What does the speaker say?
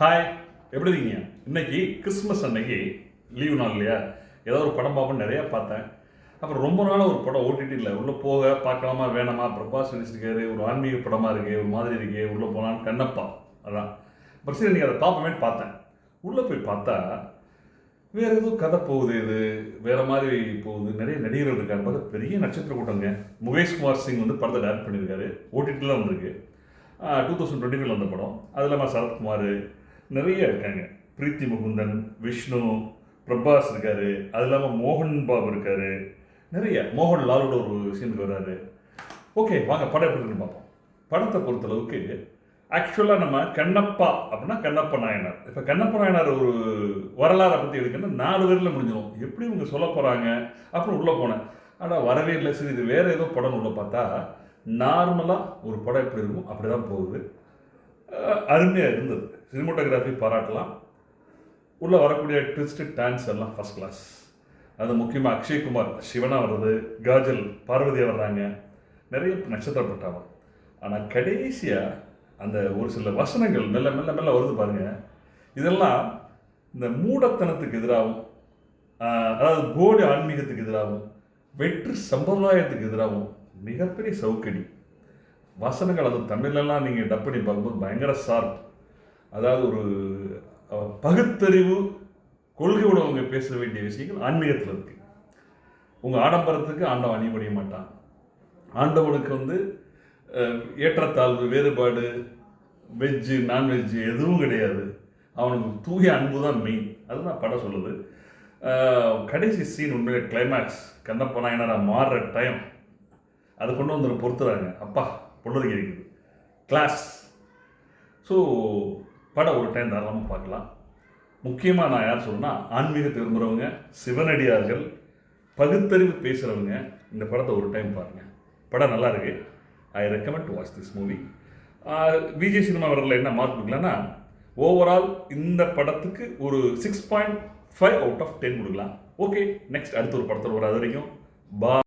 Hi, எப்படி இருக்கீங்க? இன்னைக்கு கிறிஸ்மஸ் அன்னைக்கு லீவு நாள் இல்லையா? ஏதோ ஒரு படம் பார்ப்பேன், நிறையா பார்த்தேன். அப்புறம் ரொம்ப நாள் ஒரு படம் ஓடிடியில் உள்ளே போக பார்க்கலாமா வேணாமா, பிரபாஸ் நடிச்சிருக்காரு, ஒரு ஆன்மீக படமாக இருக்கு, ஒரு மாதிரி இருக்கு, உள்ளே போனான்னு கண்ணப்பா அதான். அப்புறம் சரி நீங்கள் அதை பார்ப்போமேன்னு பார்த்தேன். உள்ளே போய் பார்த்தா வேறு ஏதோ கதை போகுது, இது வேறு மாதிரி போகுது. நிறைய நடிகர்கள் இருக்காங்க, பார்த்தா பெரிய நட்சத்திர கூட்டங்க. முகேஷ்குமார் சிங் வந்து படத்தை டைரக்ட் பண்ணியிருக்காரு, ஓடிடியில் வந்திருக்கு. 2025 வந்த படம். அது இல்லாமல் சரத்குமார் நிறைய இருக்காங்க. பிரீத்தி முகுந்தன், விஷ்ணு, பிரபாஸ் இருக்காரு. அது இல்லாமல் மோகன் பாபு இருக்காரு. நிறைய மோகன் லாலோட ஒரு சீனுக்கு வர்றாரு. ஓகே, வாங்க படம் எப்படி இருக்குன்னு பார்ப்போம். படத்தை பொறுத்தளவுக்கு ஆக்சுவலாக நம்ம கண்ணப்பா அப்படின்னா கண்ணப்ப நாயனார். இப்போ கண்ணப்ப நாயனார் ஒரு வரலாறை பற்றி எடுக்கணும்னா 4 பேரில் முடிஞ்சிடும். எப்படி இவங்க சொல்ல போகிறாங்க அப்புறம் உள்ளே போனேன். ஆனால் வரவே இல்லை. சரி, இது வேறு ஏதோ படம் உள்ள பார்த்தா நார்மலாக ஒரு படம் எப்படி இருக்கும் அப்படி தான் போகுது. அருமையாக இருந்தது. சினிமோட்டோகிராஃபி பாராட்டலாம். உள்ளே வரக்கூடிய ட்விஸ்ட் டான்ஸ் எல்லாம் ஃபஸ்ட் கிளாஸ். அது முக்கியமாக அக்ஷய்குமார் சிவனாக வர்றது, காஜல் பார்வதியாக வர்றாங்க, நிறைய நட்சத்திரப்பட்டாமல். ஆனால் கடைசியாக அந்த ஒரு சில வசனங்கள் மெல்ல மெல்ல மெல்ல வருது பாருங்க. இதெல்லாம் இந்த மூடத்தனத்துக்கு எதிராகவும், அதாவது போலி ஆன்மீகத்துக்கு எதிராகவும், வெற்று சம்பிரதாயத்துக்கு எதிராகவும் மிகப்பெரிய சவுக்கடி வசனங்கள். அது தமிழ்லாம் நீங்கள் டப் பண்ணி பார்க்கும்போது பயங்கர ஷார்ப். அதாவது ஒரு பகுத்தறிவு கொள்கையோட அவங்க பேச வேண்டிய விஷயங்கள் ஆன்மீகத்தில் இருக்கு. உங்கள் ஆடம்பரத்துக்கு ஆண்டவன் அணிபடிய மாட்டான். ஆண்டவனுக்கு வந்து ஏற்றத்தாழ்வு, வேறுபாடு, வெஜ்ஜு நான்வெஜ்ஜு எதுவும் கிடையாது. அவனுக்கு தூய அன்பு தான் மெயின். அதுதான் படம் சொல்லுது. கடைசி சீன் உண்மையிலே கிளைமேக்ஸ் கண்ணப்ப நாயனாராக மாறுற டைம் அதை கொண்டு வந்து பொறுத்துறாங்க. அப்பா பொழுதுக்கு இருக்குது கிளாஸ். ஸோ படம் ஒரு டைம் தாராளமாக பார்க்கலாம். முக்கியமாக நான் யார் சொல்லணும்னா, ஆன்மீகத்தை விரும்புகிறவங்க, சிவனடியார்கள், பகுத்தறிவு பேசுகிறவங்க இந்த படத்தை ஒரு டைம் பாருங்கள். படம் நல்லா இருக்கு. I recommend to watch this movie. Vijay cinema வரல என்ன மார்க் கொடுக்கலான்னா, ஓவரால் இந்த படத்துக்கு ஒரு 6.5 out of 10 கொடுக்கலாம். ஓகே, நெக்ஸ்ட் அடுத்த ஒரு படத்தில் வர. அது வரைக்கும் பா.